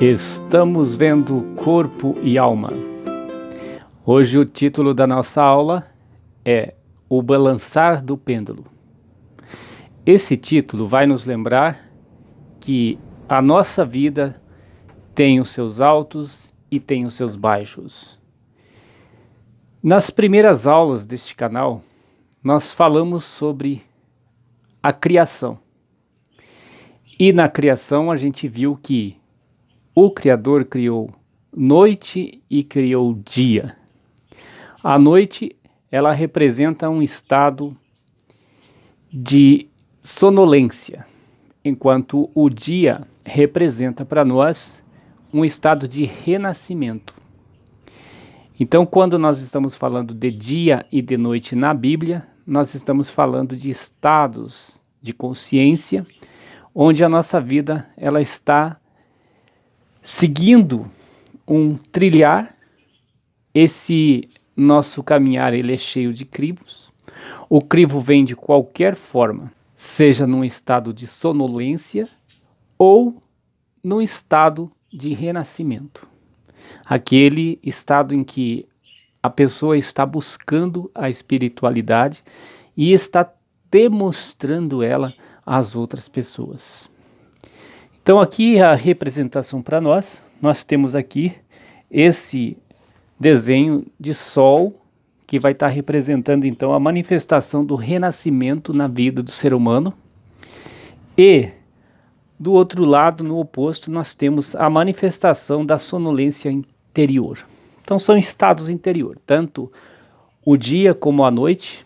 Estamos vendo corpo e alma. Hoje o título da nossa aula é O Balançar do Pêndulo. Esse título vai nos lembrar que a nossa vida tem os seus altos e tem os seus baixos. Nas primeiras aulas deste canal, nós falamos sobre a criação. E na criação a gente viu que o Criador criou noite e criou dia. A noite, ela representa um estado de sonolência, enquanto o dia representa para nós um estado de renascimento. Então, quando nós estamos falando de dia e de noite na Bíblia, nós estamos falando de estados de consciência, onde a nossa vida ela está seguindo um trilhar. Esse nosso caminhar ele é cheio de crivos. O crivo vem de qualquer forma, seja num estado de sonolência ou num estado de renascimento. Aquele estado em que a pessoa está buscando a espiritualidade e está demonstrando ela às outras pessoas. Então aqui a representação para nós temos aqui esse desenho de sol que vai estar representando então a manifestação do renascimento na vida do ser humano. E do outro lado, no oposto, nós temos a manifestação da sonolência interior. Então são estados interiores, tanto o dia como a noite.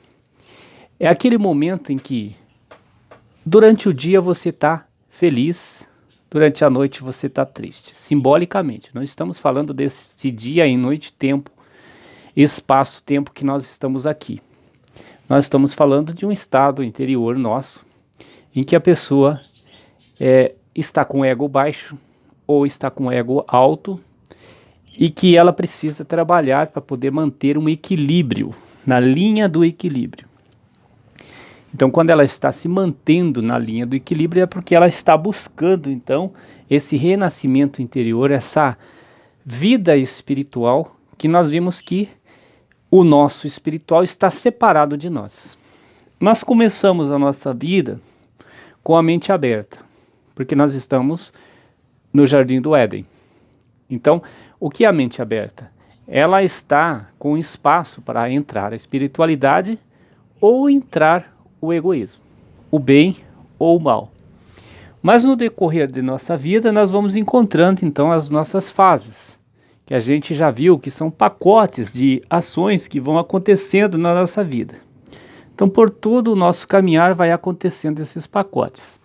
É aquele momento em que durante o dia você está feliz, durante a noite você está triste, simbolicamente. Não estamos falando desse dia e noite, tempo, espaço, tempo que nós estamos aqui. Nós estamos falando de um estado interior nosso, em que a pessoa está com o ego baixo ou está com o ego alto e que ela precisa trabalhar para poder manter um equilíbrio, na linha do equilíbrio. Então, quando ela está se mantendo na linha do equilíbrio, é porque ela está buscando, então, esse renascimento interior, essa vida espiritual, que nós vimos que o nosso espiritual está separado de nós. Nós começamos a nossa vida com a mente aberta, porque nós estamos no Jardim do Éden. Então, o que é a mente aberta? Ela está com espaço para entrar a espiritualidade ou entrar o egoísmo, o bem ou o mal. Mas no decorrer de nossa vida nós vamos encontrando então as nossas fases, que a gente já viu que são pacotes de ações que vão acontecendo na nossa vida. Então por todo o nosso caminhar vai acontecendo esses pacotes.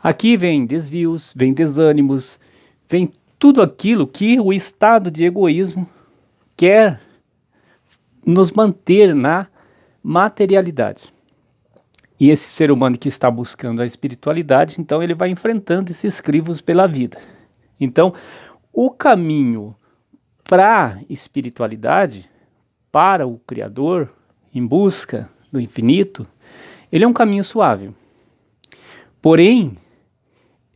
Aqui vem desvios, vem desânimos, vem tudo aquilo que o estado de egoísmo quer nos manter na materialidade. E esse ser humano que está buscando a espiritualidade, então ele vai enfrentando esses crivos pela vida. Então, o caminho para a espiritualidade, para o Criador, em busca do infinito, ele é um caminho suave. Porém,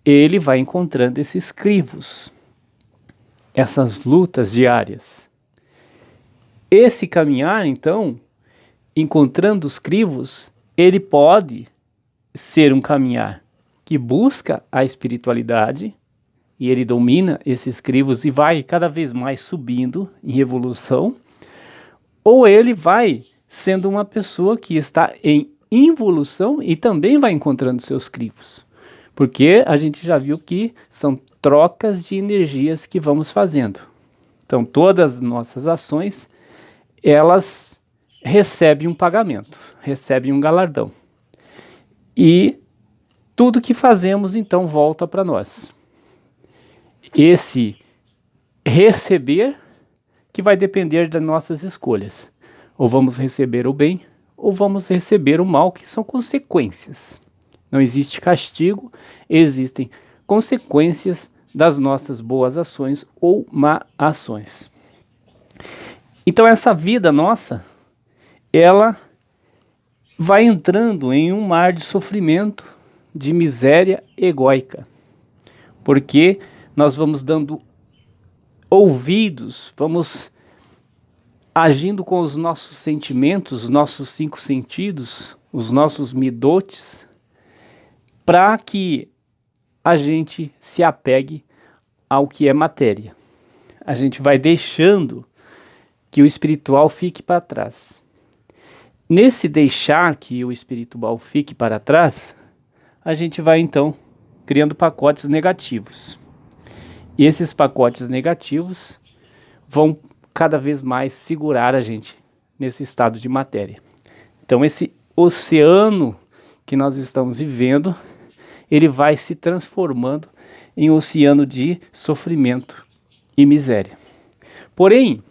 ele vai encontrando esses crivos, essas lutas diárias. Esse caminhar, então, encontrando os crivos, ele pode ser um caminhar que busca a espiritualidade e ele domina esses crivos e vai cada vez mais subindo em evolução, ou ele vai sendo uma pessoa que está em involução e também vai encontrando seus crivos, porque a gente já viu que são trocas de energias que vamos fazendo. Então todas as nossas ações, elas recebem um pagamento, recebem um galardão. E tudo que fazemos, então, volta para nós. Esse receber que vai depender das nossas escolhas. Ou vamos receber o bem, ou vamos receber o mal, que são consequências. Não existe castigo, existem consequências das nossas boas ações ou má ações. Então essa vida nossa, ela vai entrando em um mar de sofrimento, de miséria egóica, porque nós vamos dando ouvidos, vamos agindo com os nossos sentimentos, os nossos 5 sentidos, os nossos midotes, para que a gente se apegue ao que é matéria. A gente vai deixando que o espiritual fique para trás. Nesse deixar que o espiritual fique para trás, a gente vai então criando pacotes negativos. E esses pacotes negativos vão cada vez mais segurar a gente nesse estado de matéria. Então esse oceano que nós estamos vivendo, ele vai se transformando em um oceano de sofrimento e miséria. Porém,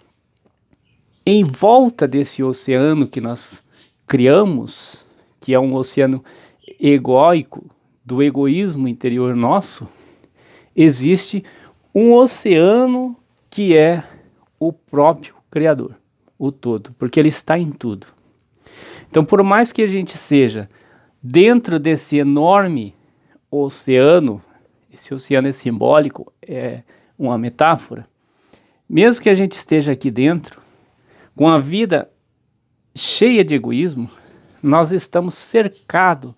em volta desse oceano que nós criamos, que é um oceano egóico, do egoísmo interior nosso, existe um oceano que é o próprio Criador, o todo, porque ele está em tudo. Então, por mais que a gente seja dentro desse enorme oceano, esse oceano é simbólico, é uma metáfora, mesmo que a gente esteja aqui dentro, com a vida cheia de egoísmo, nós estamos cercados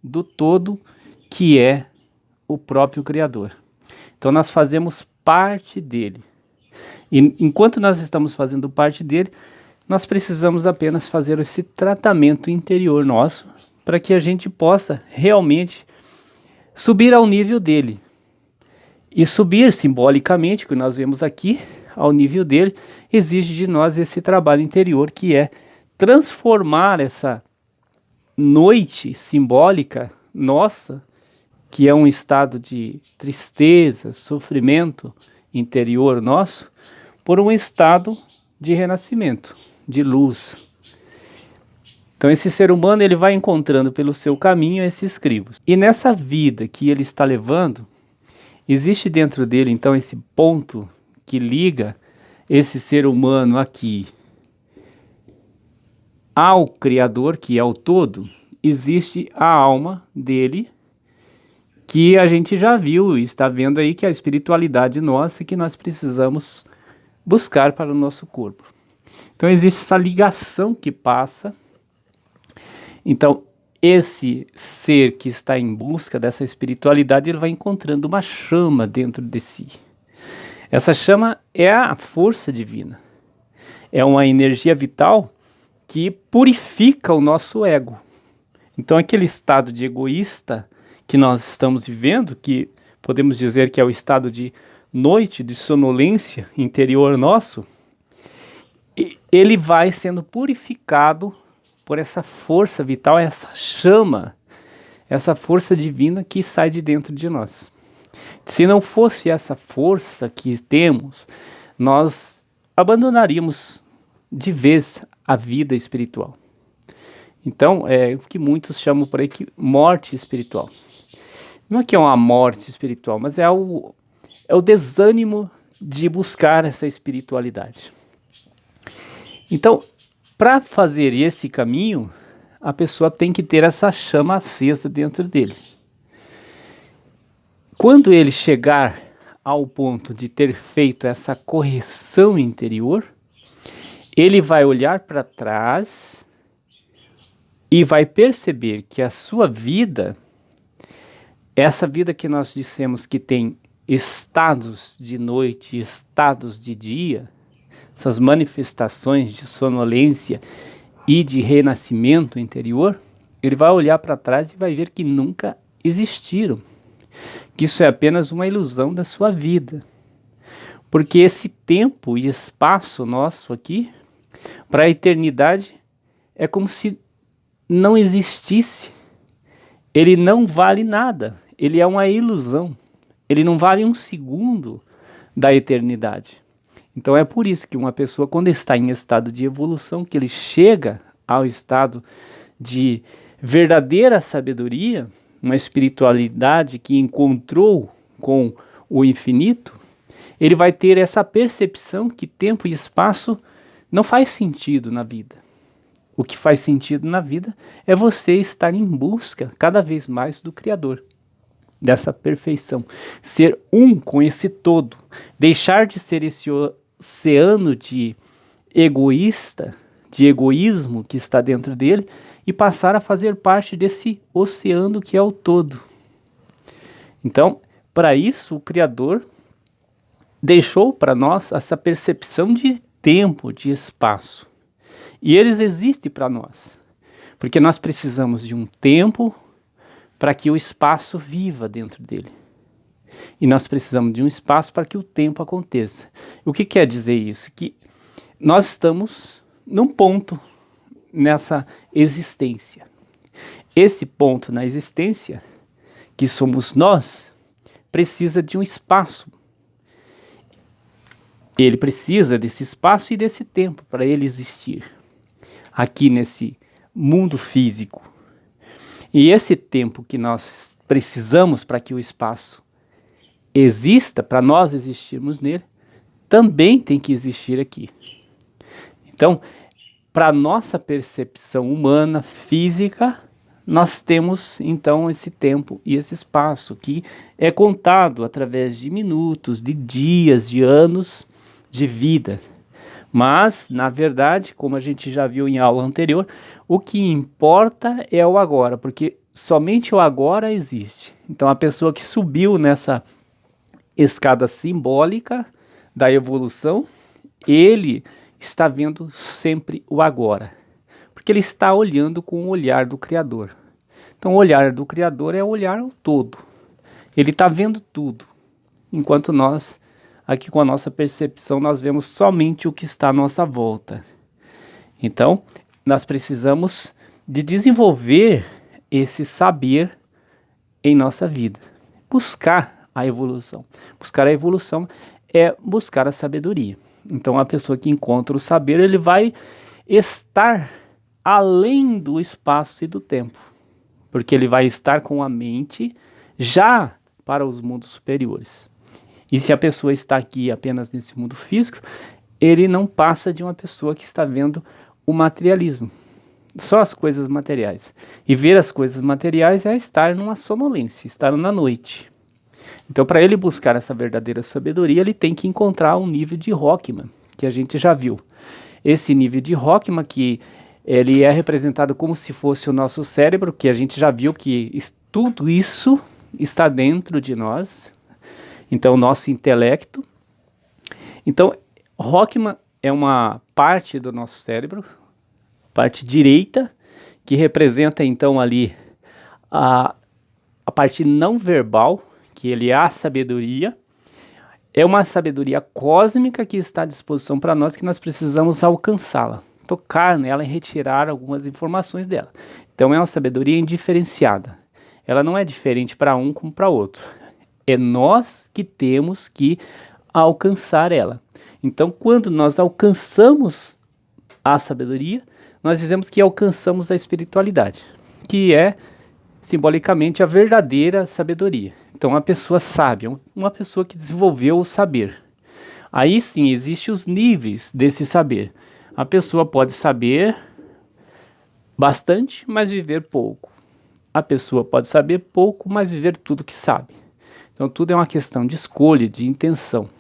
do todo que é o próprio Criador. Então nós fazemos parte dele. E enquanto nós estamos fazendo parte dele, nós precisamos apenas fazer esse tratamento interior nosso para que a gente possa realmente subir ao nível dele. E subir simbolicamente, que nós vemos aqui, ao nível dele, exige de nós esse trabalho interior, que é transformar essa noite simbólica nossa, que é um estado de tristeza, sofrimento interior nosso, por um estado de renascimento, de luz. Então esse ser humano, ele vai encontrando pelo seu caminho esses crivos. E nessa vida que ele está levando, existe dentro dele então esse ponto que liga esse ser humano aqui ao Criador, que é o todo. Existe a alma dele, que a gente já viu e está vendo aí, que é a espiritualidade nossa, que nós precisamos buscar para o nosso corpo. Então existe essa ligação que passa. Então esse ser que está em busca dessa espiritualidade, ele vai encontrando uma chama dentro de si. Essa chama é a força divina. É uma energia vital que purifica o nosso ego. Então aquele estado de egoísta que nós estamos vivendo, que podemos dizer que é o estado de noite, de sonolência interior nosso, ele vai sendo purificado por essa força vital, essa chama, essa força divina que sai de dentro de nós. Se não fosse essa força que temos, nós abandonaríamos de vez a vida espiritual. Então, é o que muitos chamam por aí de morte espiritual. Não é que é uma morte espiritual, mas é o desânimo de buscar essa espiritualidade. Então, para fazer esse caminho, a pessoa tem que ter essa chama acesa dentro dele. Quando ele chegar ao ponto de ter feito essa correção interior, ele vai olhar para trás e vai perceber que a sua vida, essa vida que nós dissemos que tem estados de noite, estados de dia, essas manifestações de sonolência e de renascimento interior, ele vai olhar para trás e vai ver que nunca existiram, que isso é apenas uma ilusão da sua vida. Porque esse tempo e espaço nosso aqui, para a eternidade, é como se não existisse. Ele não vale nada, ele é uma ilusão, ele não vale um segundo da eternidade. Então é por isso que uma pessoa, quando está em estado de evolução, que ele chega ao estado de verdadeira sabedoria, uma espiritualidade que encontrou com o infinito, ele vai ter essa percepção que tempo e espaço não faz sentido na vida. O que faz sentido na vida é você estar em busca cada vez mais do Criador. dessa perfeição, ser um com esse todo, deixar de ser esse oceano de egoísmo que está dentro dele e passar a fazer parte desse oceano que é o todo. Então, para isso, o Criador deixou para nós essa percepção de tempo, de espaço. E eles existem para nós, porque nós precisamos de um tempo para que o espaço viva dentro dele. E nós precisamos de um espaço para que o tempo aconteça. O que quer dizer isso? Que nós estamos num ponto nessa existência. Esse ponto na existência, que somos nós, precisa de um espaço. Ele precisa desse espaço e desse tempo para ele existir aqui nesse mundo físico. E esse tempo que nós precisamos para que o espaço exista, para nós existirmos nele, também tem que existir aqui. Então, para nossa percepção humana, física, nós temos então esse tempo e esse espaço que é contado através de minutos, de dias, de anos de vida. Mas, na verdade, como a gente já viu em aula anterior, o que importa é o agora, porque somente o agora existe. Então, a pessoa que subiu nessa escada simbólica da evolução, ele está vendo sempre o agora, porque ele está olhando com o olhar do Criador. Então, o olhar do Criador é o olhar ao todo. Ele está vendo tudo, enquanto nós, aqui com a nossa percepção, nós vemos somente o que está à nossa volta. Então, nós precisamos de desenvolver esse saber em nossa vida, buscar a evolução. Buscar a evolução é buscar a sabedoria. Então, a pessoa que encontra o saber, ele vai estar além do espaço e do tempo, porque ele vai estar com a mente já para os mundos superiores. E se a pessoa está aqui apenas nesse mundo físico, ele não passa de uma pessoa que está vendo o materialismo, só as coisas materiais. E ver as coisas materiais é estar numa sonolência, estar na noite. Então, para ele buscar essa verdadeira sabedoria, ele tem que encontrar um nível de Rockman, que a gente já viu. Esse nível de Rockman, que ele é representado como se fosse o nosso cérebro, que a gente já viu que tudo isso está dentro de nós. Então, o nosso intelecto. Então, Rockman é uma parte do nosso cérebro, parte direita, que representa então ali a parte não verbal, que ele é a sabedoria. É uma sabedoria cósmica que está à disposição para nós, que nós precisamos alcançá-la, tocar nela e retirar algumas informações dela. Então é uma sabedoria indiferenciada. Ela não é diferente para um como para outro. É nós que temos que alcançar ela. Então, quando nós alcançamos a sabedoria, nós dizemos que alcançamos a espiritualidade, que é simbolicamente a verdadeira sabedoria. Então, uma pessoa sábia, uma pessoa que desenvolveu o saber. Aí sim, existem os níveis desse saber. A pessoa pode saber bastante, mas viver pouco. A pessoa pode saber pouco, mas viver tudo que sabe. Então, tudo é uma questão de escolha, de intenção.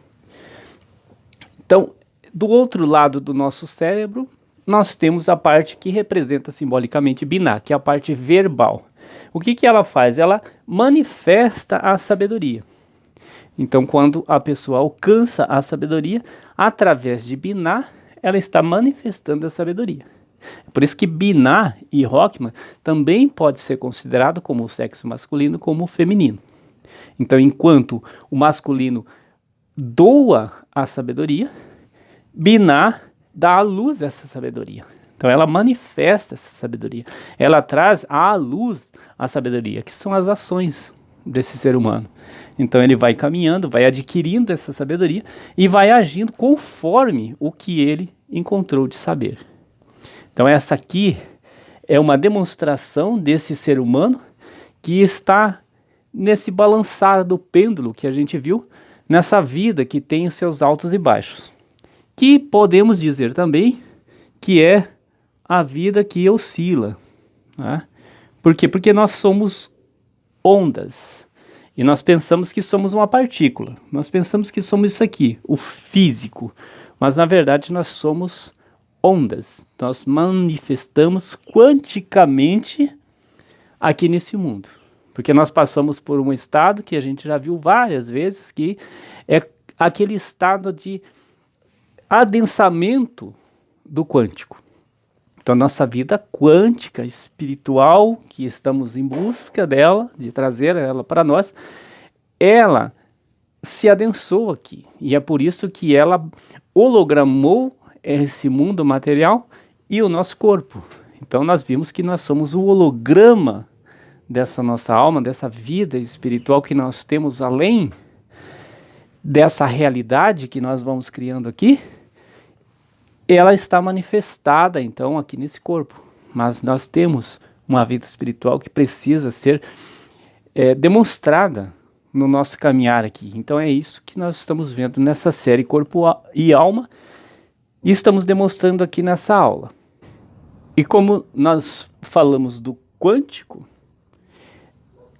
Então, do outro lado do nosso cérebro, nós temos a parte que representa simbolicamente Binah, que é a parte verbal. O que ela faz? Ela manifesta a sabedoria. Então, quando a pessoa alcança a sabedoria, através de Binah, ela está manifestando a sabedoria. Por isso que Binah e Rockman também pode ser considerado como o sexo masculino como o feminino. Então, enquanto o masculino doa a sabedoria, Binah dá à luz essa sabedoria. Então ela manifesta essa sabedoria. Ela traz à luz a sabedoria, que são as ações desse ser humano. Então ele vai caminhando, vai adquirindo essa sabedoria e vai agindo conforme o que ele encontrou de saber. Então essa aqui é uma demonstração desse ser humano que está nesse balançar do pêndulo que a gente viu, nessa vida que tem os seus altos e baixos. Que podemos dizer também que é a vida que oscila. Né? Por quê? Porque nós somos ondas. E nós pensamos que somos uma partícula. Nós pensamos que somos isso aqui, o físico. Mas na verdade nós somos ondas. Nós manifestamos quanticamente aqui nesse mundo. Porque nós passamos por um estado que a gente já viu várias vezes, que é aquele estado de adensamento do quântico. Então, nossa vida quântica, espiritual, que estamos em busca dela, de trazer ela para nós, ela se adensou aqui. E é por isso que ela hologramou esse mundo material e o nosso corpo. Então, nós vimos que nós somos o holograma dessa nossa alma, dessa vida espiritual que nós temos além dessa realidade que nós vamos criando aqui. Ela está manifestada, então, aqui nesse corpo. Mas nós temos uma vida espiritual que precisa ser demonstrada no nosso caminhar aqui. Então é isso que nós estamos vendo nessa série Corpo e Alma e estamos demonstrando aqui nessa aula. E como nós falamos do quântico,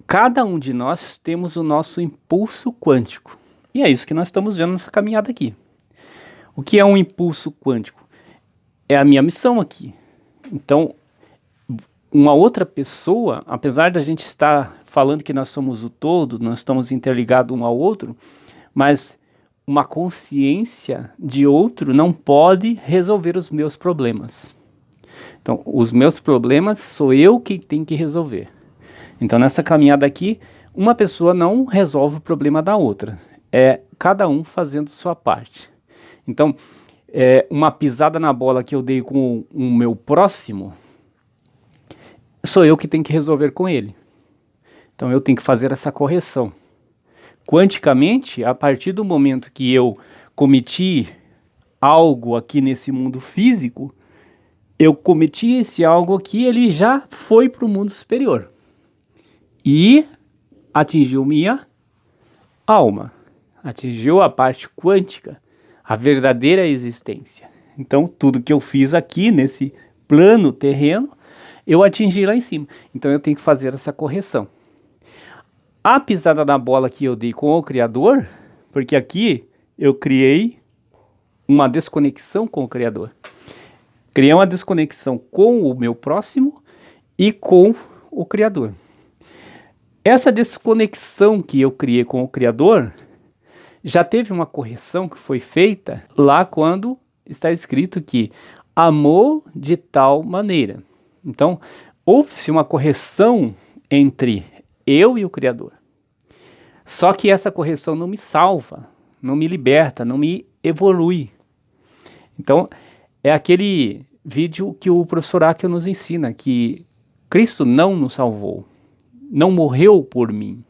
cada um de nós temos o nosso impulso quântico. E é isso que nós estamos vendo nessa caminhada aqui. O que é um impulso quântico? É a minha missão aqui. Então, uma outra pessoa, apesar da gente estar falando que nós somos o todo, nós estamos interligados um ao outro, mas uma consciência de outro não pode resolver os meus problemas. Então, os meus problemas sou eu que tenho que resolver. Então, nessa caminhada aqui, uma pessoa não resolve o problema da outra. É cada um fazendo sua parte. Então, uma pisada na bola que eu dei com o meu próximo, sou eu que tenho que resolver com ele. Então eu tenho que fazer essa correção. Quanticamente, a partir do momento que eu cometi algo aqui nesse mundo físico, eu cometi esse algo aqui, ele já foi para o mundo superior. E atingiu minha alma. Atingiu a parte quântica, a verdadeira existência. Então tudo que eu fiz aqui nesse plano terreno, eu atingi lá em cima. Então eu tenho que fazer essa correção. A pisada na bola que eu dei com o Criador, porque aqui eu criei uma desconexão com o Criador. Criei uma desconexão com o meu próximo e com o Criador. Essa desconexão que eu criei com o Criador, já teve uma correção que foi feita lá quando está escrito que amou de tal maneira. Então, houve-se uma correção entre eu e o Criador. Só que essa correção não me salva, não me liberta, não me evolui. Então, é aquele vídeo que o professor Akio nos ensina, que Cristo não nos salvou, não morreu por mim.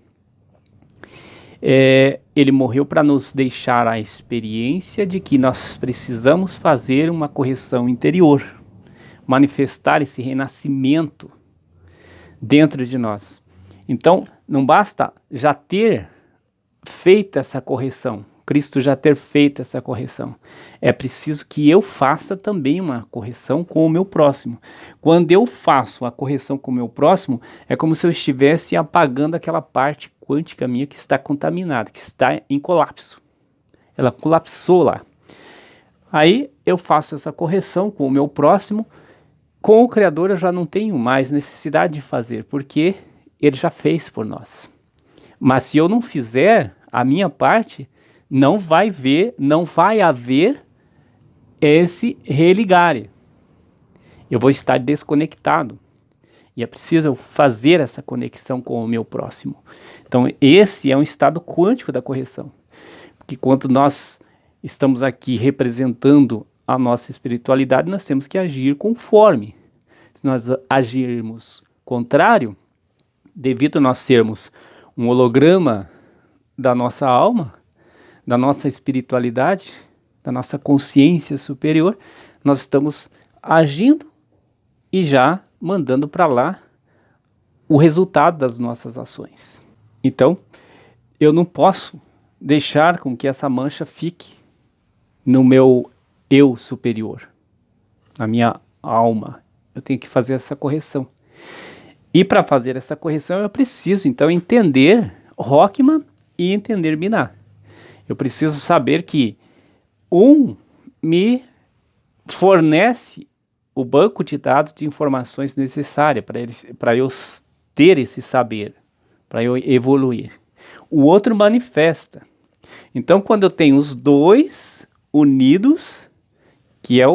Ele morreu para nos deixar a experiência de que nós precisamos fazer uma correção interior, manifestar esse renascimento dentro de nós. Então, não basta já ter feito essa correção, Cristo já ter feito essa correção. É preciso que eu faça também uma correção com o meu próximo. Quando eu faço a correção com o meu próximo, é como se eu estivesse apagando aquela parte quântica minha que está contaminada, que está em colapso. Ela colapsou lá. Aí eu faço essa correção com o meu próximo. Com o Criador eu já não tenho mais necessidade de fazer, porque Ele já fez por nós. Mas se eu não fizer a minha parte, não vai haver esse religar. Eu vou estar desconectado. E é preciso fazer essa conexão com o meu próximo. Então esse é um estado quântico da correção. Porque quando nós estamos aqui representando a nossa espiritualidade, nós temos que agir conforme. Se nós agirmos contrário, devido a nós sermos um holograma da nossa alma, da nossa espiritualidade, da nossa consciência superior, nós estamos agindo e já mandando para lá o resultado das nossas ações. Então, eu não posso deixar com que essa mancha fique no meu eu superior, na minha alma. Eu tenho que fazer essa correção. E para fazer essa correção eu preciso então entender Rockman e entender Binah. Eu preciso saber que um me fornece o banco de dados de informações necessárias para eu ter esse saber, para eu evoluir. O outro manifesta. Então, quando eu tenho os dois unidos, que é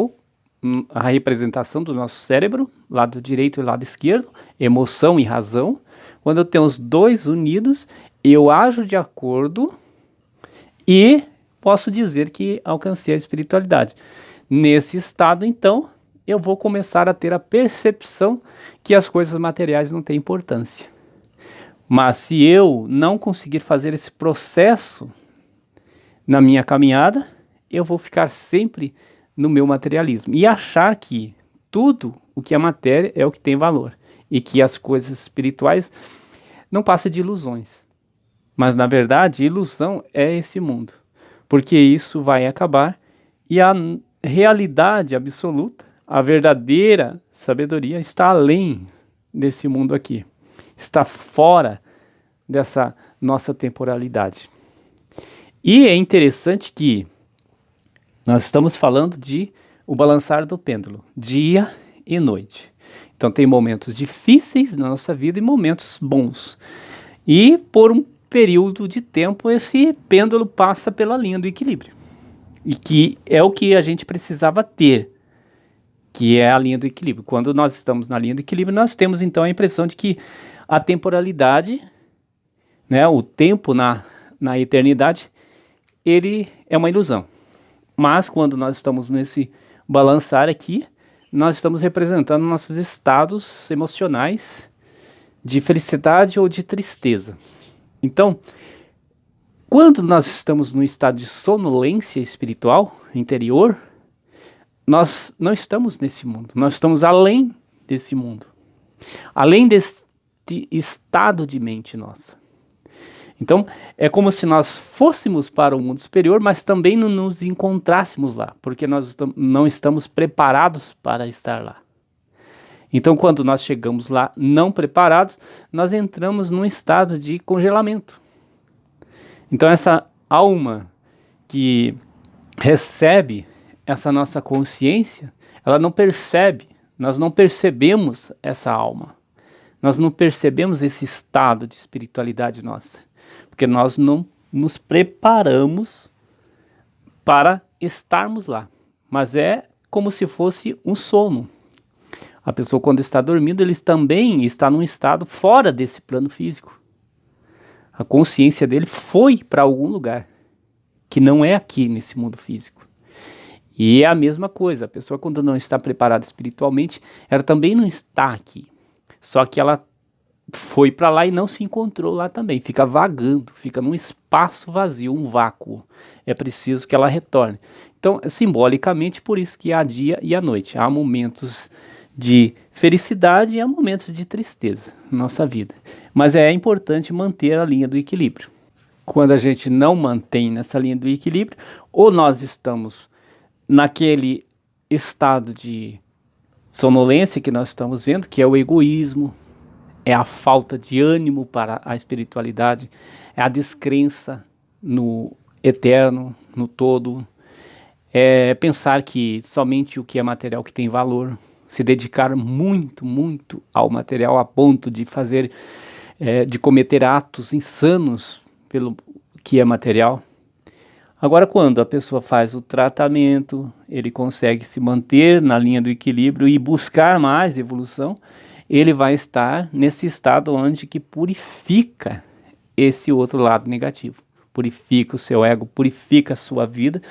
a representação do nosso cérebro, lado direito e lado esquerdo, emoção e razão, quando eu tenho os dois unidos, eu ajo de acordo e posso dizer que alcancei a espiritualidade. Nesse estado, então, eu vou começar a ter a percepção que as coisas materiais não têm importância. Mas se eu não conseguir fazer esse processo na minha caminhada, eu vou ficar sempre no meu materialismo e achar que tudo o que é matéria é o que tem valor e que as coisas espirituais não passam de ilusões. Mas na verdade, ilusão é esse mundo, porque isso vai acabar e a realidade absoluta, a verdadeira sabedoria está além desse mundo aqui, está fora dessa nossa temporalidade. E é interessante que nós estamos falando de o balançar do pêndulo, dia e noite. Então tem momentos difíceis na nossa vida e momentos bons. E por um período de tempo esse pêndulo passa pela linha do equilíbrio. E que é o que a gente precisava ter, que é a linha do equilíbrio. Quando nós estamos na linha do equilíbrio, nós temos então a impressão de que a temporalidade, né, o tempo na eternidade, ele é uma ilusão. Mas quando nós estamos nesse balançar aqui, nós estamos representando nossos estados emocionais de felicidade ou de tristeza. Então, quando nós estamos num estado de sonolência espiritual interior, nós não estamos nesse mundo, nós estamos além desse mundo, além deste estado de mente nossa. Então, é como se nós fôssemos para o mundo superior, mas também não nos encontrássemos lá, porque nós não estamos preparados para estar lá. Então, quando nós chegamos lá não preparados, nós entramos num estado de congelamento. Então, essa alma que recebe essa nossa consciência, ela não percebe, nós não percebemos essa alma, nós não percebemos esse estado de espiritualidade nossa. Porque nós não nos preparamos para estarmos lá. Mas é como se fosse um sono. A pessoa, quando está dormindo, ele também está num estado fora desse plano físico. A consciência dele foi para algum lugar, que não é aqui nesse mundo físico. E é a mesma coisa, a pessoa quando não está preparada espiritualmente, ela também não está aqui. Só que ela foi para lá e não se encontrou lá também, fica vagando, fica num espaço vazio, um vácuo. É preciso que ela retorne. Então, simbolicamente, por isso que há dia e a noite. Há momentos de felicidade e há momentos de tristeza na nossa vida. Mas é importante manter a linha do equilíbrio. Quando a gente não mantém nessa linha do equilíbrio, ou nós estamos naquele estado de sonolência que nós estamos vendo, que é o egoísmo, é a falta de ânimo para a espiritualidade, é a descrença no eterno, no todo, é pensar que somente o que é material que tem valor, se dedicar muito, muito ao material a ponto de fazer, de cometer atos insanos pelo que é material. Agora, quando a pessoa faz o tratamento, ele consegue se manter na linha do equilíbrio e buscar mais evolução, ele vai estar nesse estado onde que purifica esse outro lado negativo. Purifica o seu ego, purifica a sua vida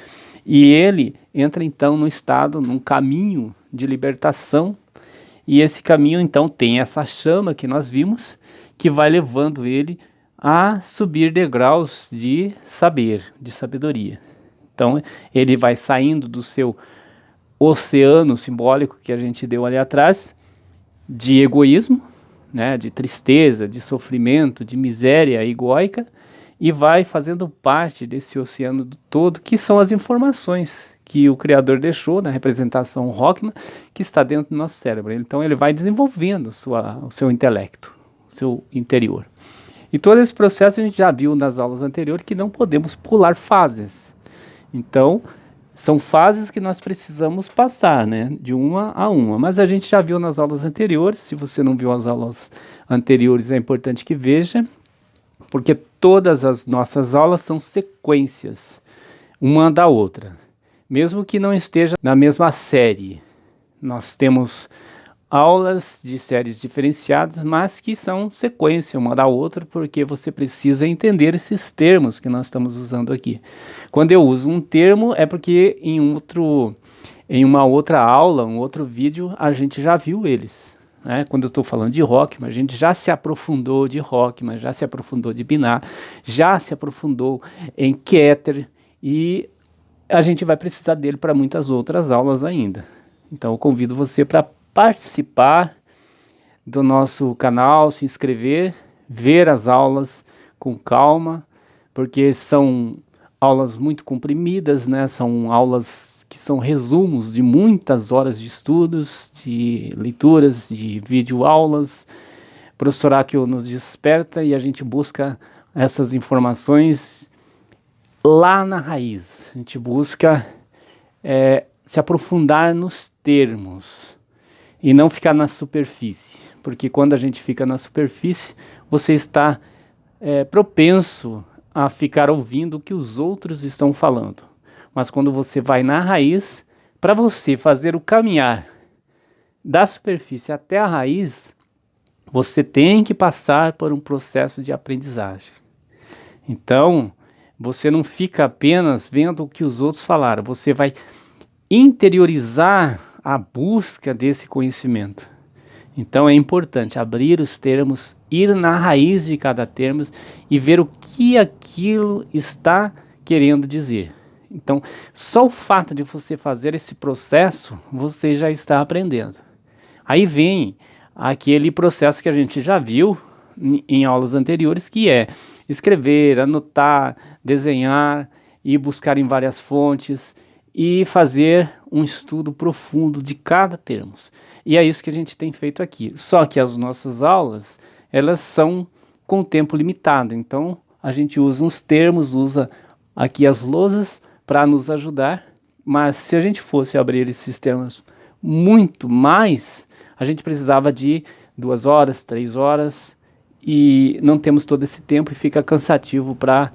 e ele entra então no estado, num caminho de libertação e esse caminho então tem essa chama que nós vimos que vai levando ele a subir degraus de saber, de sabedoria. Então ele vai saindo do seu oceano simbólico que a gente deu ali atrás, de egoísmo, né, de tristeza, de sofrimento, de miséria egóica, e vai fazendo parte desse oceano todo, que são as informações que o Criador deixou na representação Rockman, que está dentro do nosso cérebro. Então ele vai desenvolvendo o seu intelecto, o seu interior. E todo esse processo a gente já viu nas aulas anteriores que não podemos pular fases. Então, são fases que nós precisamos passar, né? De uma a uma. Mas a gente já viu nas aulas anteriores. Se você não viu as aulas anteriores, é importante que veja, porque todas as nossas aulas são sequências, uma da outra. Mesmo que não esteja na mesma série. Nós temos aulas de séries diferenciadas, mas que são sequência uma da outra, porque você precisa entender esses termos que nós estamos usando aqui. Quando eu uso um termo, é porque em uma outra aula, um outro vídeo, a gente já viu eles. Né? Quando eu estou falando de Rockman, a gente já se aprofundou de Rockman, já se aprofundou de Binar, já se aprofundou em Keter, e a gente vai precisar dele para muitas outras aulas ainda. Então eu convido você para participar do nosso canal, se inscrever, ver as aulas com calma, porque são aulas muito comprimidas, né? São aulas que são resumos de muitas horas de estudos, de leituras, de videoaulas. O professor Akio nos desperta e a gente busca essas informações lá na raiz. A gente busca se aprofundar nos termos e não ficar na superfície, porque quando a gente fica na superfície, você está propenso a ficar ouvindo o que os outros estão falando. Mas quando você vai na raiz, para você fazer o caminhar da superfície até a raiz, você tem que passar por um processo de aprendizagem. Então, você não fica apenas vendo o que os outros falaram, você vai interiorizar a busca desse conhecimento. Então é importante abrir os termos, ir na raiz de cada termo e ver o que aquilo está querendo dizer. Então, só o fato de você fazer esse processo, você já está aprendendo. Aí vem aquele processo que a gente já viu em aulas anteriores, que é escrever, anotar, desenhar e buscar em várias fontes e fazer um estudo profundo de cada termo. E é isso que a gente tem feito aqui. Só que as nossas aulas, elas são com tempo limitado. Então, a gente usa uns termos, usa aqui as lousas para nos ajudar. Mas se a gente fosse abrir esses termos muito mais, a gente precisava de 2 horas, 3 horas, e não temos todo esse tempo e fica cansativo para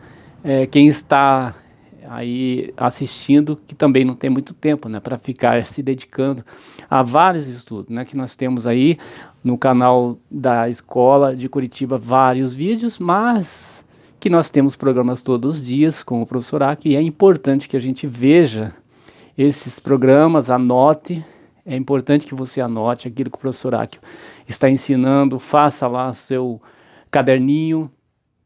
quem está aí assistindo, que também não tem muito tempo, né, para ficar se dedicando a vários estudos, né, que nós temos aí no canal da Escola de Curitiba vários vídeos, mas que nós temos programas todos os dias com o professor Akio, e é importante que a gente veja esses programas, anote, é importante que você anote aquilo que o professor Akio está ensinando, faça lá seu caderninho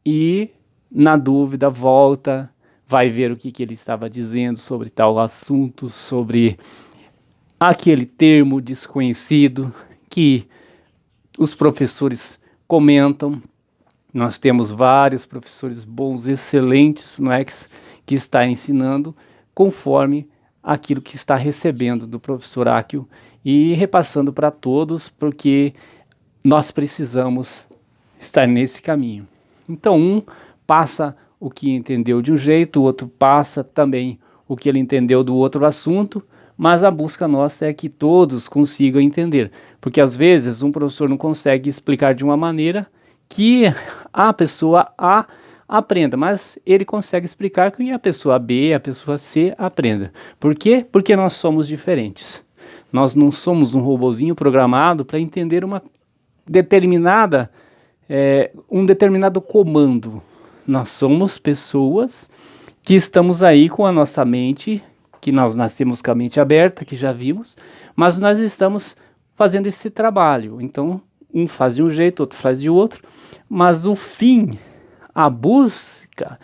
e, na dúvida, volta, vai ver o que ele estava dizendo sobre tal assunto, sobre aquele termo desconhecido que os professores comentam. Nós temos vários professores bons, excelentes, não é, que está ensinando conforme aquilo que está recebendo do professor Akio e repassando para todos, porque nós precisamos estar nesse caminho. Então, um passa o que entendeu de um jeito, o outro passa também o que ele entendeu do outro assunto, mas a busca nossa é que todos consigam entender, porque às vezes um professor não consegue explicar de uma maneira que a pessoa A aprenda, mas ele consegue explicar que a pessoa B, a pessoa C aprenda. Por quê? Porque nós somos diferentes. Nós não somos um robozinho programado para entender um determinado comando. Nós somos pessoas que estamos aí com a nossa mente, que nós nascemos com a mente aberta, que já vimos, mas nós estamos fazendo esse trabalho. Então, um faz de um jeito, outro faz de outro, mas o fim, a busca,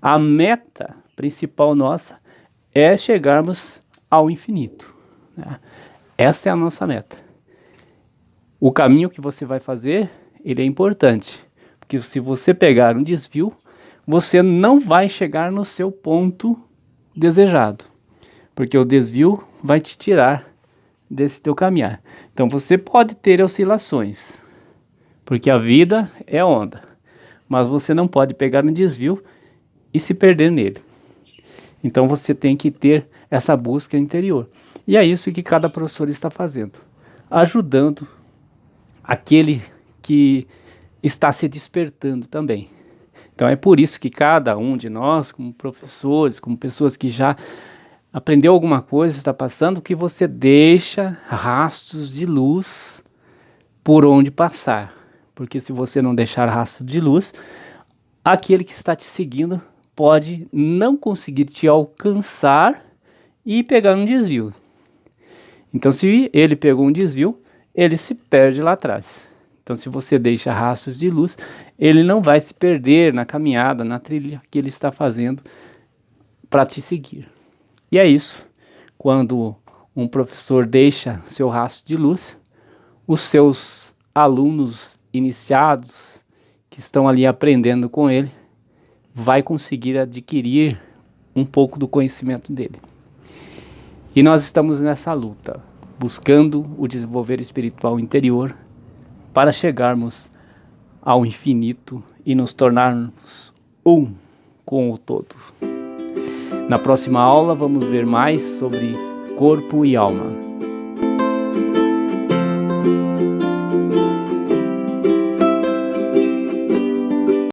a meta principal nossa é chegarmos ao infinito, né? Essa é a nossa meta. O caminho que você vai fazer, ele é importante, porque se você pegar um desvio, você não vai chegar no seu ponto desejado, porque o desvio vai te tirar desse teu caminhar. Então você pode ter oscilações, porque a vida é onda, mas você não pode pegar no desvio e se perder nele. Então você tem que ter essa busca interior. E é isso que cada professor está fazendo, ajudando aquele que está se despertando também. Então é por isso que cada um de nós, como professores, como pessoas que já aprendeu alguma coisa, está passando, que você deixa rastros de luz por onde passar. Porque se você não deixar rastro de luz, aquele que está te seguindo pode não conseguir te alcançar e pegar um desvio. Então, se ele pegou um desvio, ele se perde lá atrás. Então, se você deixa rastros de luz, ele não vai se perder na caminhada, na trilha que ele está fazendo para te seguir. E é isso. Quando um professor deixa seu rastro de luz, os seus alunos iniciados, que estão ali aprendendo com ele, vai conseguir adquirir um pouco do conhecimento dele. E nós estamos nessa luta, buscando o desenvolver espiritual interior para chegarmos ao infinito e nos tornarmos um com o todo. Na próxima aula vamos ver mais sobre corpo e alma.